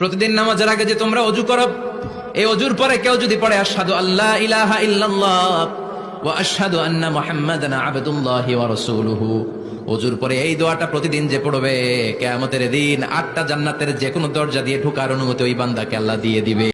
প্রতিদিন নামাজের আগে যে তোমরা ওযু করো, এই ওযুর পরে কেউ যদি পড়ে আশহাদু আল্লা ইলাহা ইল্লাল্লাহ ওয়া আশহাদু আন্না মুহাম্মাদান আবদুল্লাহি ওয়া রাসূলুহু, ওযুর পরে এই দোয়াটা প্রতিদিন যে পড়বে, কিয়ামতের দিন 8টা জান্নাতের যে কোনো দরজা দিয়ে ঢোকার অনুমতি ওই বান্দাকে আল্লাহ দিয়ে দিবে।